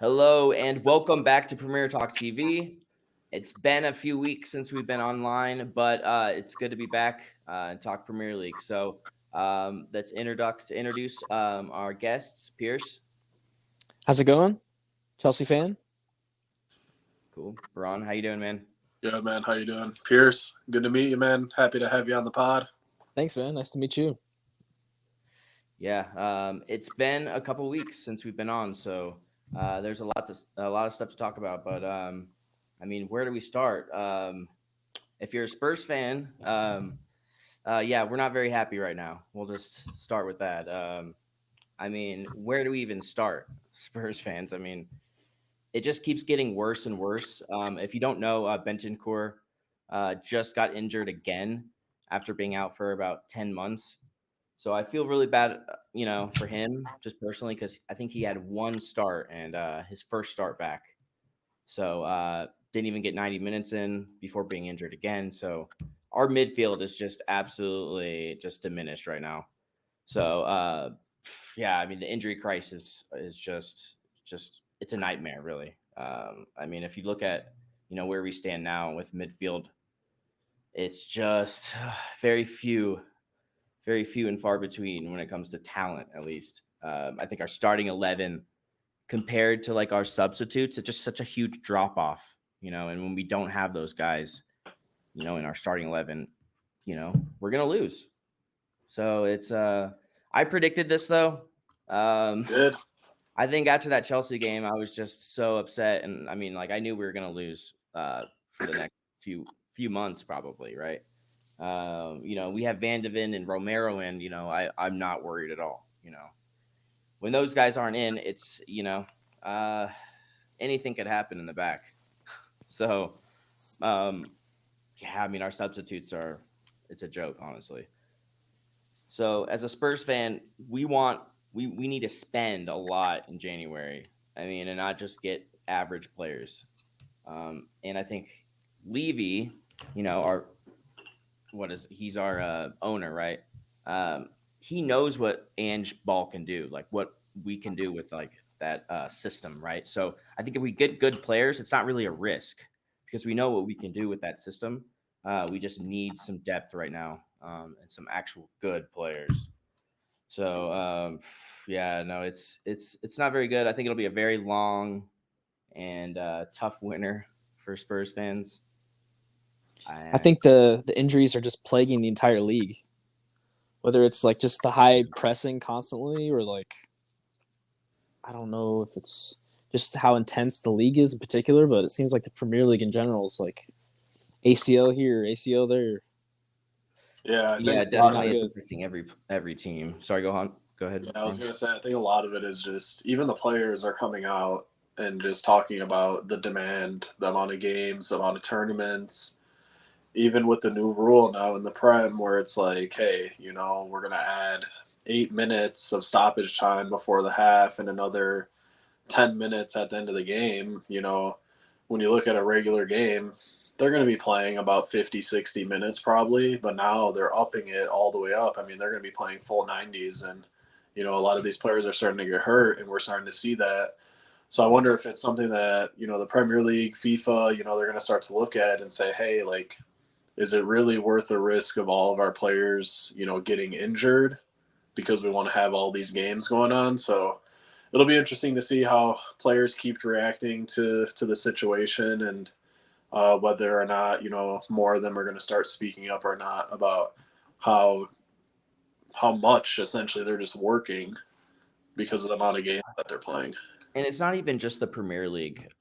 Hello and welcome back to PremierTalk TV. It's been a few weeks since we've been online, but it's good to be back and talk Premier League. So let's introduce our guests. Pierce, How's it going? Chelsea fan? cool. Ron, how you doing, man? Good, man. How you doing? Pierce, good to meet you, man. Happy to have you on the pod. Thanks, man. Nice to meet you. Yeah, it's been a couple weeks since we've been on, so there's a lot of stuff to talk about. But I mean, where do we start? If you're a Spurs fan, yeah, we're not very happy right now. We'll just start with that. I mean, where do we even start, Spurs fans? I mean, it just keeps getting worse and worse. If you don't know, Bentancur just got injured again after being out for about 10 months. So I feel really bad, for him just personally because I think he had one start and his first start back. So didn't even get 90 minutes in before being injured again. So our midfield is just absolutely just diminished right now. So yeah, I mean the injury crisis is just it's a nightmare, really. I mean, if you look at where we stand now with midfield, it's just very few and far between when it comes to talent, at least. I think our starting 11 compared to like our substitutes, it's just such a huge drop off, and when we don't have those guys, in our starting 11, we're going to lose. So it's, I predicted this though. Good. I think after that Chelsea game, I was just so upset. And I mean, like I knew we were going to lose for the next few months probably. Right. We have Van de Ven and Romero in, I'm not worried at all. When those guys aren't in, it's, anything could happen in the back. So, yeah, I mean, our substitutes it's a joke, honestly. So as a Spurs fan, we need to spend a lot in January. I mean, and not just get average players. And I think Levy, he's our owner, right? He knows what Ange Ball can do, like what we can do with like that system, right? So I think if we get good players, it's not really a risk because we know what we can do with that system. We just need some depth right now and some actual good players. So yeah, no, it's not very good. I think it'll be a very long and tough winter for Spurs fans. I think the injuries are just plaguing the entire league. Whether it's like just the high pressing constantly or like I don't know if it's just how intense the league is in particular, but it seems like the Premier League in general is like ACL here, ACL there. Yeah, I think definitely it's affecting every team. Sorry, go on. Go ahead. Yeah, I was gonna say I think a lot of it is just even the players are coming out and just talking about the demand, the amount of games, the amount of tournaments. Even with the new rule now in the Prem, where it's like, hey, we're gonna add 8 minutes of stoppage time before the half and another 10 minutes at the end of the game. When you look at a regular game, they're going to be playing about 50, 60 minutes probably, but now they're upping it all the way up. I mean, they're going to be playing full 90s, and, a lot of these players are starting to get hurt, and we're starting to see that. So I wonder if it's something that, the Premier League, FIFA, they're going to start to look at and say, hey, like, is it really worth the risk of all of our players, getting injured because we want to have all these games going on? So it'll be interesting to see how players keep reacting to the situation and whether or not more of them are going to start speaking up or not about how much essentially they're just working because of the amount of games that they're playing. And it's not even just the Premier League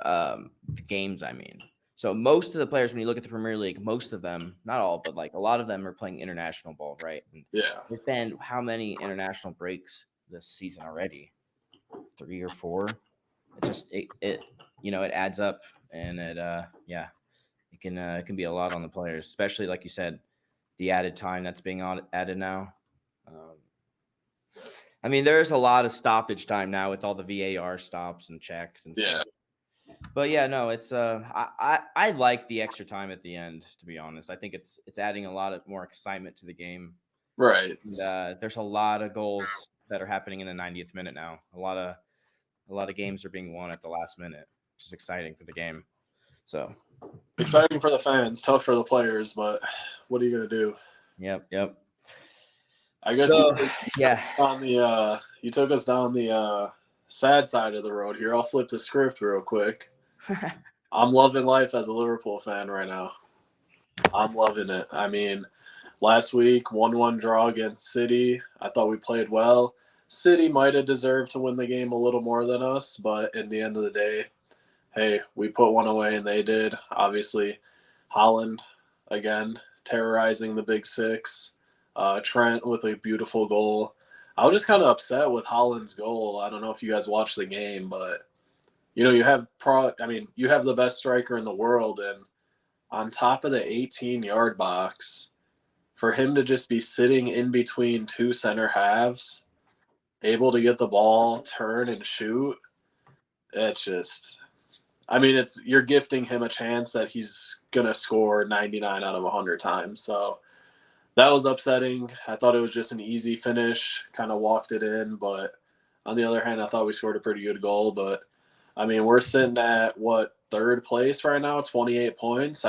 games. I mean, so most of the players, when you look at the Premier League, most of them, not all, but like a lot of them are playing international ball, right? And Yeah. there's been how many international breaks this season already? 3 or 4. It just it adds up, and it it can be a lot on the players, especially like you said, the added time that's being added now. I mean, there's a lot of stoppage time now with all the VAR stops and checks and stuff. But yeah, no, it's I like the extra time at the end, to be honest. I think it's adding a lot of more excitement to the game. Right. And, there's a lot of goals that are happening in the 90th minute now. A lot a lot of games are being won at the last minute, which is exciting for the game. So exciting for the fans, tough for the players, but what are you gonna do? Yep. I guess So yeah, you took us down the sad side of the road here. I'll flip the script real quick. I'm loving life as a Liverpool fan right now. I'm loving it. I mean, last week 1-1 draw against City. I thought we played well. City might have deserved to win the game a little more than us, but in the end of the day, hey, we put one away and they did. Obviously, Holland again terrorizing the big six. Trent with a beautiful goal. I was just kind of upset with Holland's goal. I don't know if you guys watched the game, but you have you have the best striker in the world, and on top of the 18-yard box, for him to just be sitting in between two center halves, able to get the ball, turn and shoot, it's just, you're gifting him a chance that he's gonna score 99 out of 100 times. So that was upsetting. I thought it was just an easy finish, kind of walked it in, but on the other hand, I thought we scored a pretty good goal. But we're sitting at third place right now, 28 points.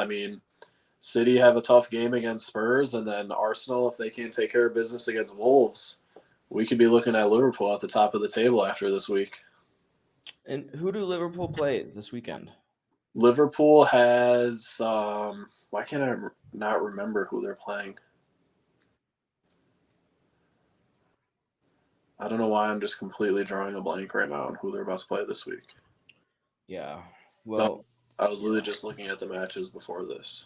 City have a tough game against Spurs, and then Arsenal, if they can't take care of business against Wolves, we could be looking at Liverpool at the top of the table after this week. And who do Liverpool play this weekend? Liverpool has why can't I not remember who they're playing? I don't know why I'm just completely drawing a blank right now on who they're about to play this week. Yeah. Well, I was literally just looking at the matches before this.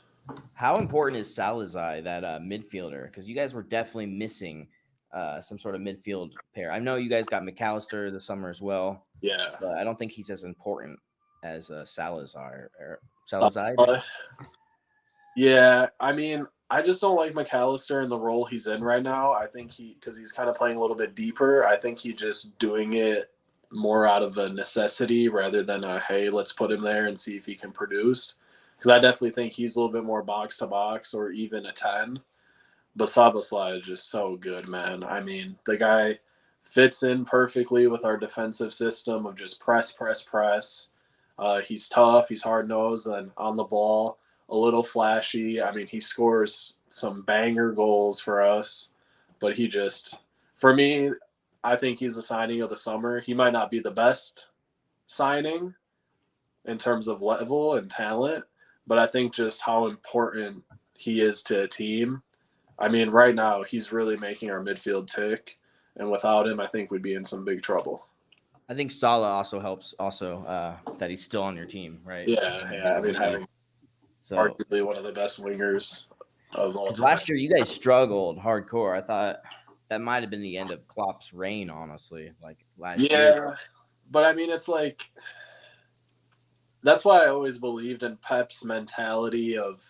How important is Salazar, that midfielder? Because you guys were definitely missing some sort of midfield pair. I know you guys got McAllister this summer as well. Yeah. But I don't think he's as important as Salazar. Yeah, I just don't like McAllister in the role he's in right now. I think because he's kind of playing a little bit deeper. I think he's just doing it more out of a necessity rather than hey, let's put him there and see if he can produce. Because I definitely think he's a little bit more box to box or even a 10. But Szoboszlai is just so good, man. The guy fits in perfectly with our defensive system of just press. He's tough. He's hard-nosed and on the ball, a little flashy. He scores some banger goals for us. But for me, I think he's the signing of the summer. He might not be the best signing in terms of level and talent, but I think just how important he is to a team. Right now, he's really making our midfield tick. And without him, I think we'd be in some big trouble. I think Salah also helps. That he's still on your team, right? Yeah. Having arguably one of the best wingers of all time. Last year, you guys struggled hardcore. I thought that might have been the end of Klopp's reign, honestly. Like last year. Yeah, but it's like that's why I always believed in Pep's mentality of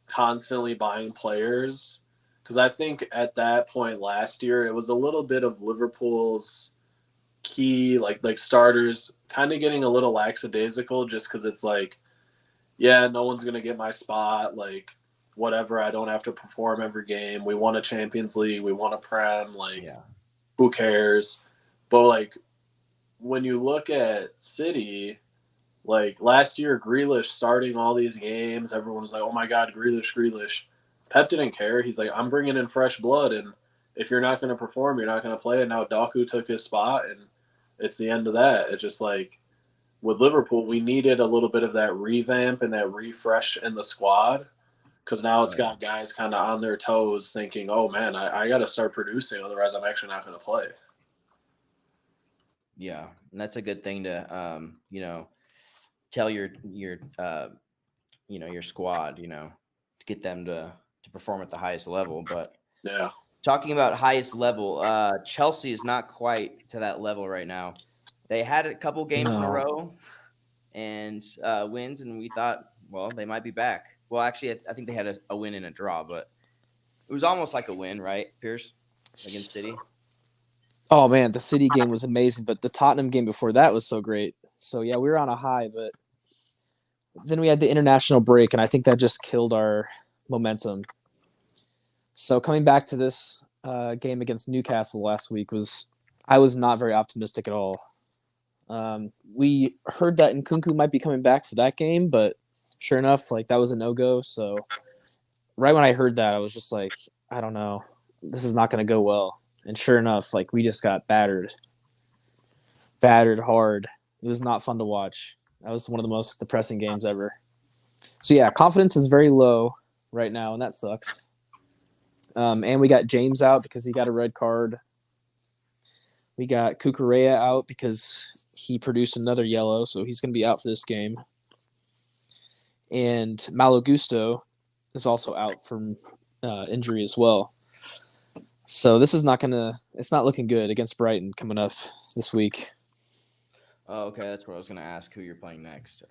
constantly buying players. Because I think at that point last year, it was a little bit of Liverpool's key, like starters kind of getting a little lackadaisical just because it's like, yeah, no one's going to get my spot. Like, whatever, I don't have to perform every game. We won a Champions League. We won a Prem. Who cares? But, when you look at City, last year, Grealish starting all these games, everyone was like, oh, my God, Grealish. Pep didn't care. He's like, I'm bringing in fresh blood, and if you're not going to perform, you're not going to play. And now Doku took his spot, and it's the end of that. It's just with Liverpool, we needed a little bit of that revamp and that refresh in the squad because now it's got guys kind of on their toes thinking, oh, man, I got to start producing. Otherwise, I'm actually not going to play. Yeah, and that's a good thing to, tell your squad, to get them to perform at the highest level. But yeah, talking about highest level, Chelsea is not quite to that level right now. They had a couple games in a row and wins, and we thought, well, they might be back. Well, actually, I think they had a win and a draw, but it was almost like a win, right, Pierce, against City? Oh, man, the City game was amazing, but the Tottenham game before that was so great. So, yeah, we were on a high, but then we had the international break, and I think that just killed our momentum. So coming back to this game against Newcastle last week I was not very optimistic at all. We heard that Nkunku might be coming back for that game, but sure enough, like that was a no-go. So right when I heard that, I was just like, I don't know, this is not going to go well. And sure enough, like we just got battered hard. It was not fun to watch. That was one of the most depressing games ever. So yeah, confidence is very low right now, and that sucks. And we got James out because he got a red card. We got Cucurella out because he produced another yellow, so he's going to be out for this game. And Malo Gusto is also out from injury as well. So this is it's not looking good against Brighton coming up this week. Oh, okay, that's what I was going to ask. Who you're playing next?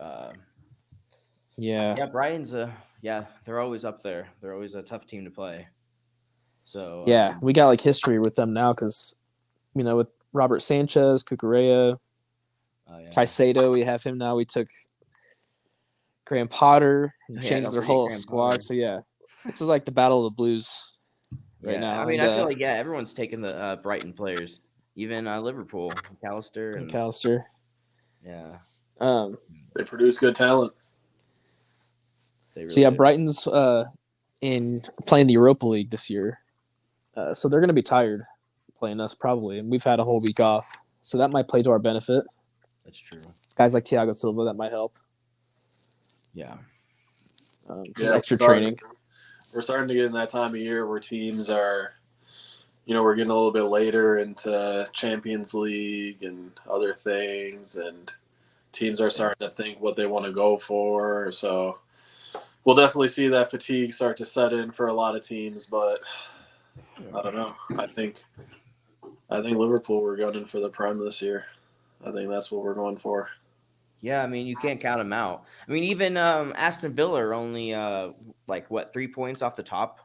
Yeah, Brighton's they're always up there. They're always a tough team to play. So yeah, we got like history with them now because with Robert Sanchez, Cucurella, Caicedo, we have him now. We took Graham Potter and changed their whole squad. Potter. So yeah, this is like the battle of the blues right now. I mean, I feel like everyone's taking the Brighton players, even Liverpool, McAllister. Yeah, they produce good talent. Really Brighton's in playing the Europa League this year, so they're going to be tired playing us probably, and we've had a whole week off, so that might play to our benefit. That's true. Guys like Thiago Silva, that might help. Yeah. Extra training. We're starting to get in that time of year where teams are, we're getting a little bit later into Champions League and other things, and teams are starting to think what they want to go for. So we'll definitely see that fatigue start to set in for a lot of teams, but I don't know. I think Liverpool, we're gunning for the Prem this year. I think that's what we're going for. Yeah, I mean, you can't count them out. I mean, even Aston Villa are only 3 points off the top.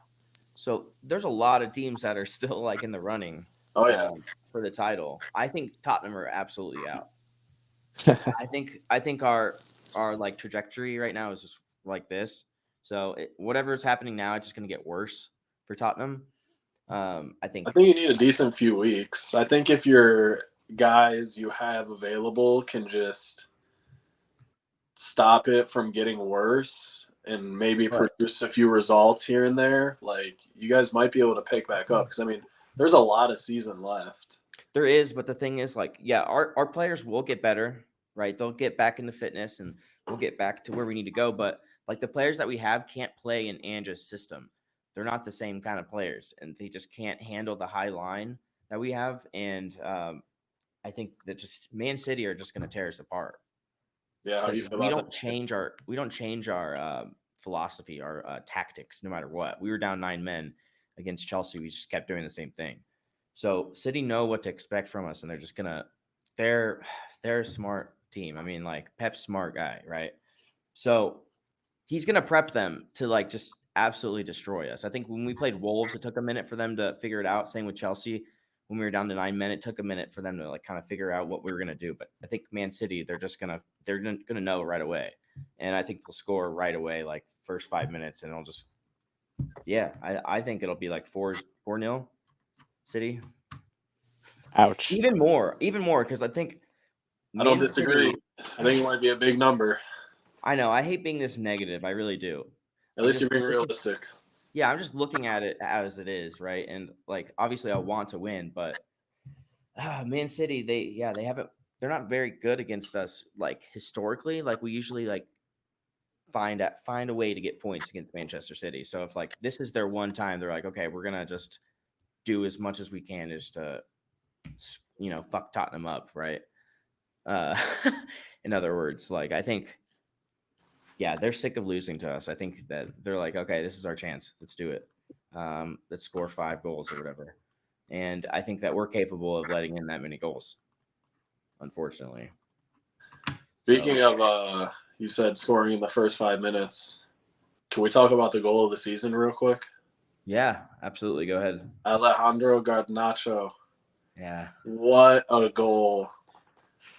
So there's a lot of teams that are still in the running. Oh yeah, for the title. I think Tottenham are absolutely out. I think our trajectory right now is just like this. So whatever's happening now, it's just going to get worse for Tottenham. I think you need a decent few weeks. I think if your guys you have available can just stop it from getting worse and maybe produce a few results here and there, you guys might be able to pick back up. Because, I mean, there's a lot of season left. There is, but the thing is, our players will get better, right? They'll get back into fitness and we'll get back to where we need to go. But, the players that we have can't play in Ange's system. They're not the same kind of players, and they just can't handle the high line that we have. And I think that just Man City are just going to tear us apart. Yeah, we don't change our philosophy, our tactics, no matter what. We were down 9 men against Chelsea. We just kept doing the same thing. So City know what to expect from us, and they're just they're a smart team. I mean, Pep's smart guy, right? So he's gonna prep them to just absolutely destroy us. I think when we played Wolves, it took a minute for them to figure it out. Same with Chelsea. When we were down to 9 men, it took a minute for them to kind of figure out what we were going to do. But I think Man City, they're going to know right away. And I think they'll score right away, first 5 minutes. And it'll just, I think it'll be 4-0 City. Ouch. Even more. Because I think. I don't disagree. I think it might be a big number. I know. I hate being this negative. I really do. At least you're being realistic. Yeah, I'm just looking at it as it is, right? And obviously I want to win, but Man City, they're not very good against us historically. We usually find a way to get points against Manchester City. So if this is their one time, they're okay, we're going to just do as much as we can just to fuck Tottenham up, right? In other words, I think they're sick of losing to us. I think that they're okay, this is our chance. Let's do it. Let's score 5 goals or whatever. And I think that we're capable of letting in that many goals, unfortunately. Speaking of, you said scoring in the first 5 minutes. Can we talk about the goal of the season real quick? Yeah, absolutely. Go ahead. Alejandro Garnacho. Yeah. What a goal.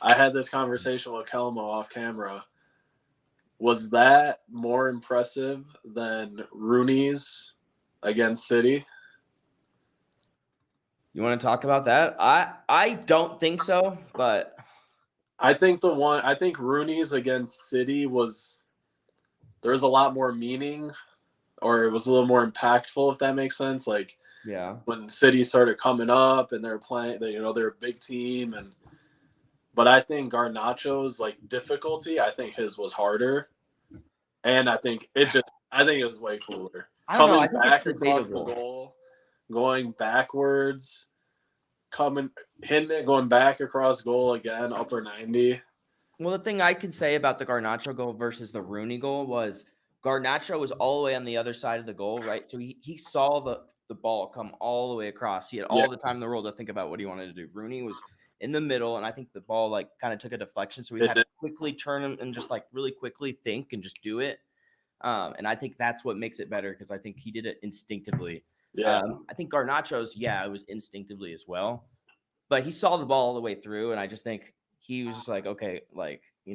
I had this conversation with Kelmo off camera. Was that more impressive than Rooney's against City? You want to talk about that? I don't think so, but I think Rooney's against City there was a lot more meaning, or it was a little more impactful, if that makes sense. Like Yeah. when City started coming up and they're playing, they're a big team, but I think Garnacho's like difficulty, I think his was harder, and I think it was way cooler. I don't know. I Coming think it's back across the debatable. goal, going backwards, hitting it, going back across goal again, upper 90. Well, the thing I can say about the Garnacho goal versus the Rooney goal was Garnacho was all the way on the other side of the goal, right? So he saw the ball come all the way across. He had all the time in the world to think about what he wanted to do. Rooney was in the middle, and I think the ball like kind of took a deflection, so he had to quickly turn him and just like really quickly think and just do it. And I think that's what makes it better because I think he did it instinctively. Yeah. I think Garnacho's, it was instinctively as well, but he saw the ball all the way through, and I just think he was just like, okay, like, he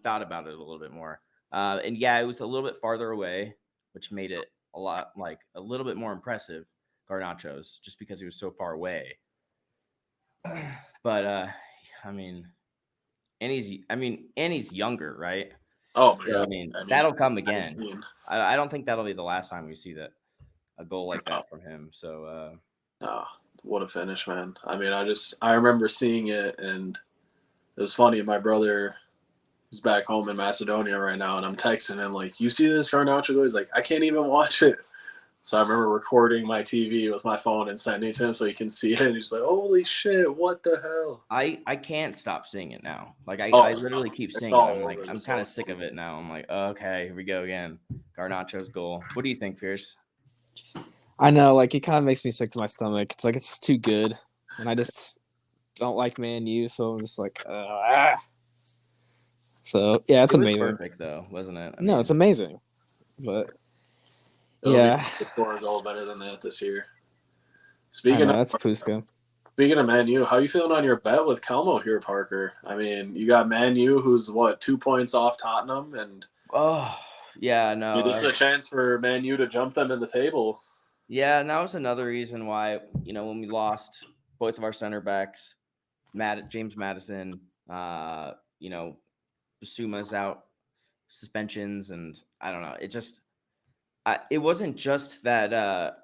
thought about it a little bit more. And it was a little bit farther away, which made it a little bit more impressive, Garnacho's, just because he was so far away. But and he's younger, right? Oh my So, god. that'll come again. I don't think that'll be the last time we see a goal like that from him. So what a finish, man. I remember seeing it, and it was funny. My brother is back home in Macedonia right now, and I'm texting him like, "You see this Garnacho goal?" He's like, "I can't even watch it." So I remember recording my TV with my phone and sending it to him so he can see it. And he's like, "Holy shit, what the hell?" I can't stop seeing it now. Like I literally keep seeing it. I'm like, I'm kind of sick of it now. I'm like, okay, here we go again. Garnacho's goal. What do you think, Pierce? I know, like, it kind of makes me sick to my stomach. It's like it's too good, and I just don't like Man U, so I'm just like, So yeah, it's amazing. Perfect though, wasn't it? No, it's amazing, but to score a goal better than that this year. That's Fusco. Speaking of Man U, how you feeling on your bet with Kelmo here, Parker? You got Man U, who's 2 points off Tottenham, and this is a chance for Man U to jump them in the table. Yeah, and that was another reason why when we lost both of our center backs, James Madison, Basuma's out, suspensions, and I don't know. It wasn't just that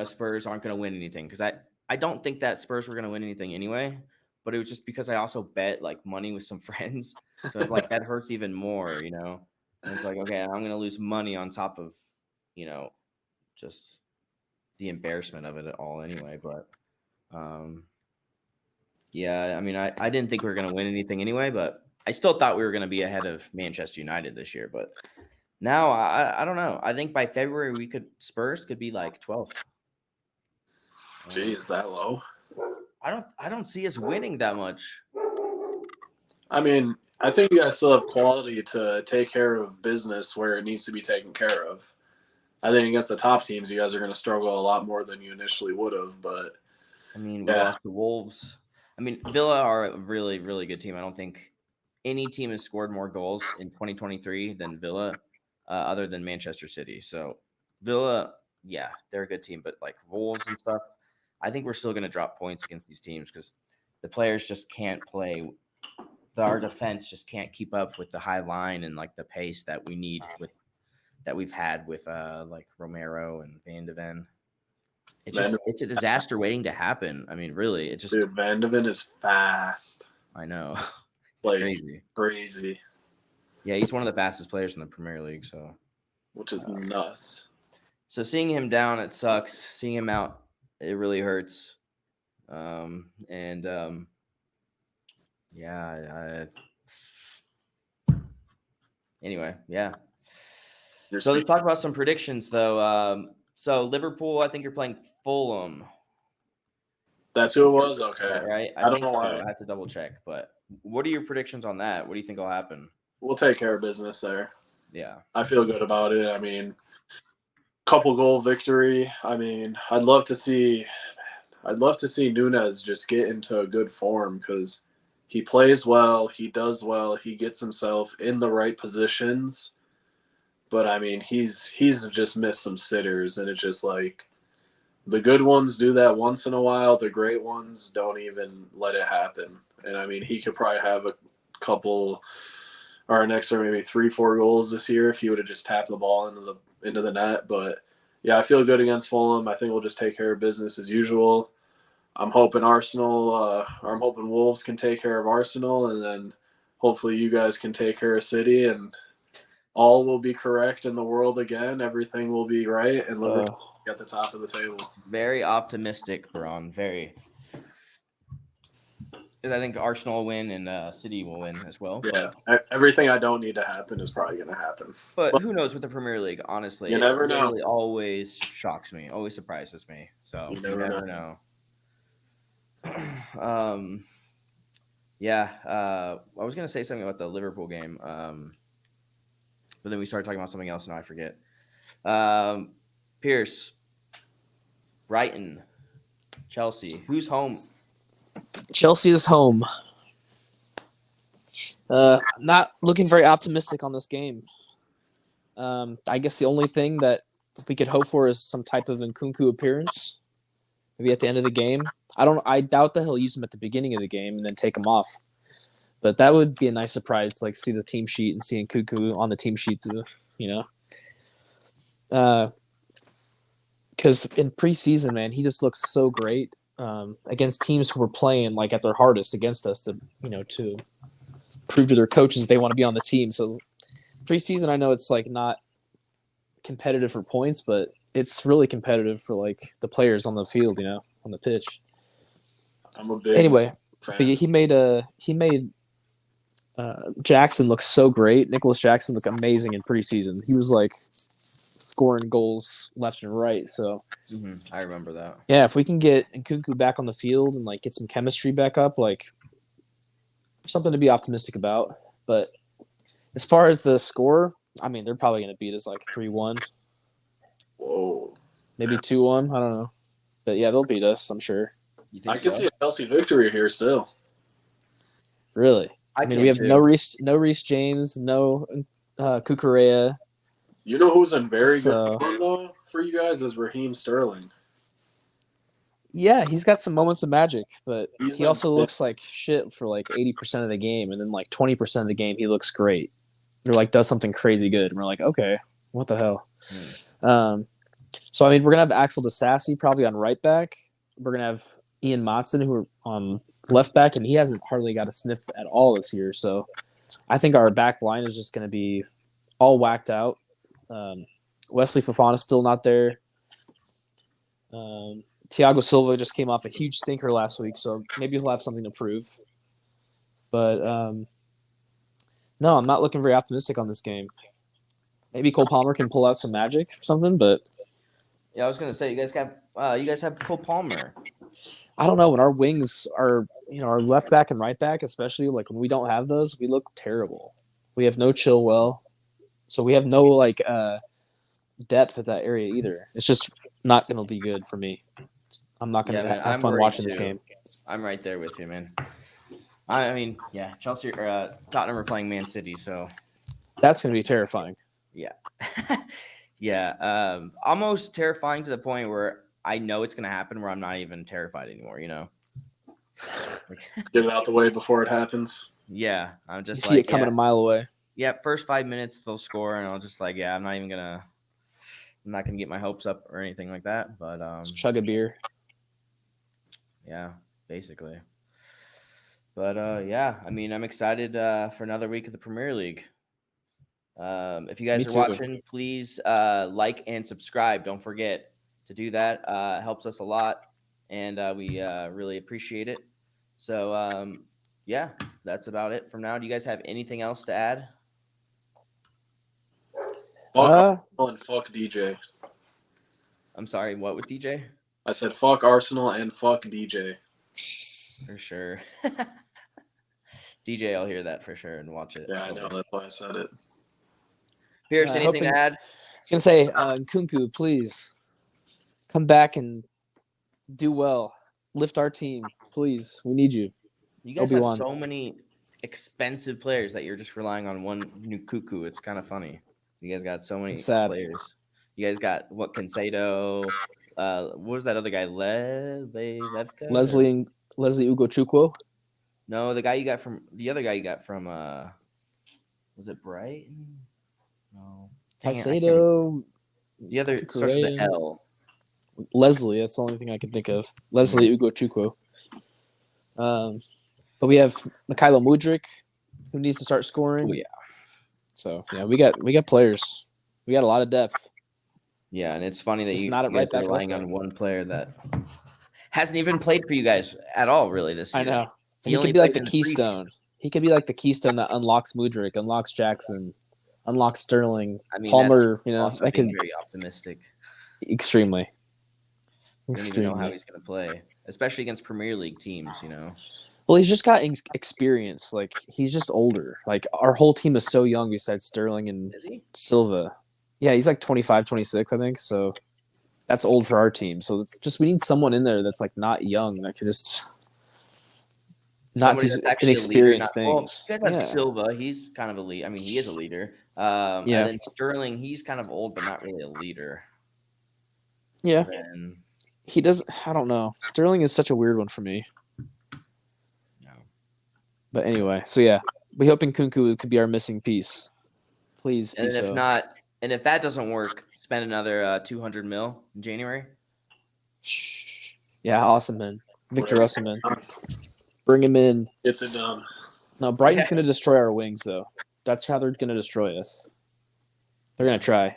Spurs aren't going to win anything, because I don't think that Spurs were going to win anything anyway, but it was just because I also bet like money with some friends, so like that hurts even more, and it's like, okay, I'm going to lose money on top of just the embarrassment of it all anyway. But I didn't think we were going to win anything anyway, but I still thought we were going to be ahead of Manchester United this year. But now I don't know. I think by February Spurs could be like 12th. Jeez, that low? I don't see us winning that much. I think you guys still have quality to take care of business where it needs to be taken care of. I think against the top teams, you guys are going to struggle a lot more than you initially would have. But we lost to Wolves. Villa are a really, really good team. I don't think any team has scored more goals in 2023 than Villa, other than Manchester City. So Villa, they're a good team. But like Wolves and stuff, I think we're still going to drop points against these teams because the players just can't play. Our defense just can't keep up with the high line and like the pace that we need that we've had with like Romero and Van de Ven. It's a disaster waiting to happen. Really, it just. Dude, Van de Ven is fast. I know. It's crazy. Yeah, he's one of the fastest players in the Premier League. So, which is nuts. So seeing him down, it sucks. Seeing him out, it really hurts. Anyway, yeah. So let's talk about some predictions, though. So Liverpool, I think you're playing Fulham. That's who it was? Okay. Right? I don't know why. I have to double check. But what are your predictions on that? What do you think will happen? We'll take care of business there. Yeah. I feel good about it. Couple goal victory. I'd love to see Nunez just get into a good form because he plays well, he does well, he gets himself in the right positions. But he's just missed some sitters, and it's just like the good ones do that once in a while. The great ones don't even let it happen. And he could probably have a couple or an extra maybe 3-4 goals this year if he would have just tapped the ball into the net. But yeah, I feel good against Fulham. I think we'll just take care of business as usual. I'm hoping I'm hoping Wolves can take care of Arsenal, and then hopefully you guys can take care of City, and all will be correct in the world again. Everything will be right, and Liverpool at the top of the table. Very optimistic, Braun. Very. Because I think Arsenal will win and City will win as well. Yeah, but everything I don't need to happen is probably going to happen. But who knows with the Premier League? Honestly, you never know. It always shocks me, always surprises me. So you never know. Yeah. I was gonna say something about the Liverpool game, but then we started talking about something else, and I forget. Pierce, Brighton, Chelsea. Who's home? Chelsea is home. Not looking very optimistic on this game. I guess the only thing that we could hope for is some type of Nkunku appearance, maybe at the end of the game. I doubt that he'll use him at the beginning of the game and then take him off. But that would be a nice surprise, like see the team sheet and see Nkunku on the team sheet, because in preseason, man, he just looks so great against teams who were playing like at their hardest against us to prove to their coaches that they want to be on the team. So preseason, I know it's like not competitive for points, but it's really competitive for like the players on the field, on the pitch. I'm a big anyway. fan. But he made Jackson look so great. Nicholas Jackson looked amazing in preseason. He was like scoring goals left and right. So I remember that. Yeah, if we can get Nkunku back on the field and like get some chemistry back up, like something to be optimistic about. But as far as the score, I mean, they're probably going to beat us like 3-1. Whoa. Maybe 2-1. I don't know. But yeah, they'll beat us, I'm sure. I can see a Chelsea victory here still. Really? I mean, we have no Reece James, no Cucurella. You know who's in very good form, though, for you guys is Raheem Sterling. Yeah, he's got some moments of magic, but he also looks like shit for like 80% of the game, and then like 20% of the game he looks great. Or like does something crazy good, and we're like, okay, what the hell? So I mean, we're gonna have Axel Disasi probably on right back. We're gonna have Ian Matson, who are on left back, and he hasn't hardly got a sniff at all this year. So I think our back line is just gonna be all whacked out. Wesley Fofana's still not there. Thiago Silva just came off a huge stinker last week, so maybe he'll have something to prove. But no, I'm not looking very optimistic on this game. Maybe Cole Palmer can pull out some magic or something, but yeah, I was gonna say you guys have Cole Palmer. I don't know, when our wings are our left back and right back, especially like when we don't have those, we look terrible. We have no Chilwell, so we have no like depth at that area either. It's just not gonna be good for me. I'm not gonna have fun watching this game. I'm right there with you, man. I mean, yeah, Chelsea or Tottenham are playing Man City, so that's gonna be terrifying. Yeah, yeah, almost terrifying to the point where I know it's gonna happen, where I'm not even terrified anymore. Get it out the way before it happens. Yeah, I'm just see it coming a mile away. Yeah, first 5 minutes they'll score, and I'll just like, yeah, I'm not gonna get my hopes up or anything like that. But just chug a beer. Yeah, basically. But yeah, I mean, I'm excited for another week of the Premier League. If you guys are watching, please like and subscribe. Don't forget to do that. It helps us a lot, and we really appreciate it. So yeah, that's about it from now. Do you guys have anything else to add? Fuck DJ. I'm sorry, what with DJ? I said fuck Arsenal and fuck DJ. For sure. DJ, I'll hear that for sure and watch it. Yeah, I know. That's why I said it. Pierce, anything to add? I was going to say, Nkunku, please come back and do well. Lift our team, please. We need you. You guys have so many expensive players that you're just relying on one Nkunku. It's kind of funny. You guys got so many players. You guys got Cancelo. What was that other guy? Leslie Ugochukwu. No, the other guy you got from was it Brighton? No. Dang it, I can't remember. Caicedo, The other starts with an Cucurella, L. Leslie. That's the only thing I can think of. Leslie Ugochukwu. But we have Mikhailo Mudryk, who needs to start scoring. Oh yeah. So yeah, we got players. We got a lot of depth. Yeah, and it's funny that Just you not at guys right are back, relying left on back. one player that hasn't even played for you guys at all, really, this year. I know. He He only could be like played the in the preseason. keystone. He could be like the keystone that unlocks Mudryk, unlocks Jackson, unlocks Sterling, I mean, Palmer. that's also That being could very optimistic. extremely. You don't even know how Extremely. he's going to play, especially against Premier League teams. Well, he's just got experience. Like he's just older. Like our whole team is so young besides Sterling and Is he? Silva. Yeah, he's like 25, 26, I think. So that's old for our team. So it's just we need someone in there that's like not young that could just not Somebody do that's actually a leader. inexperienced things. You guys have Silva. He's kind of a leader. I mean, he is a leader. And Yeah. then Sterling, he's kind of old, but not really a leader. Yeah. And He does. I don't know. Sterling is such a weird one for me. no. But anyway, so yeah, we hoping Kunku could be our missing piece. Please And be if so. not, and if that doesn't work, spend another 200 mil in January. Yeah, awesome, man. Victor Osimhen. Bring him in. It's a done. No, Brighton's going to destroy our wings, though. That's how they're going to destroy us. They're going to try.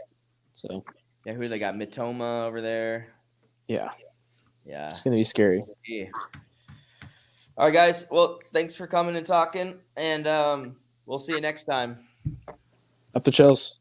So Yeah, who they got? Mitoma over there. yeah, Yeah. it's going to be scary. Yeah. All right, guys. Well, thanks for coming and talking, and we'll see you next time. Up the Chels.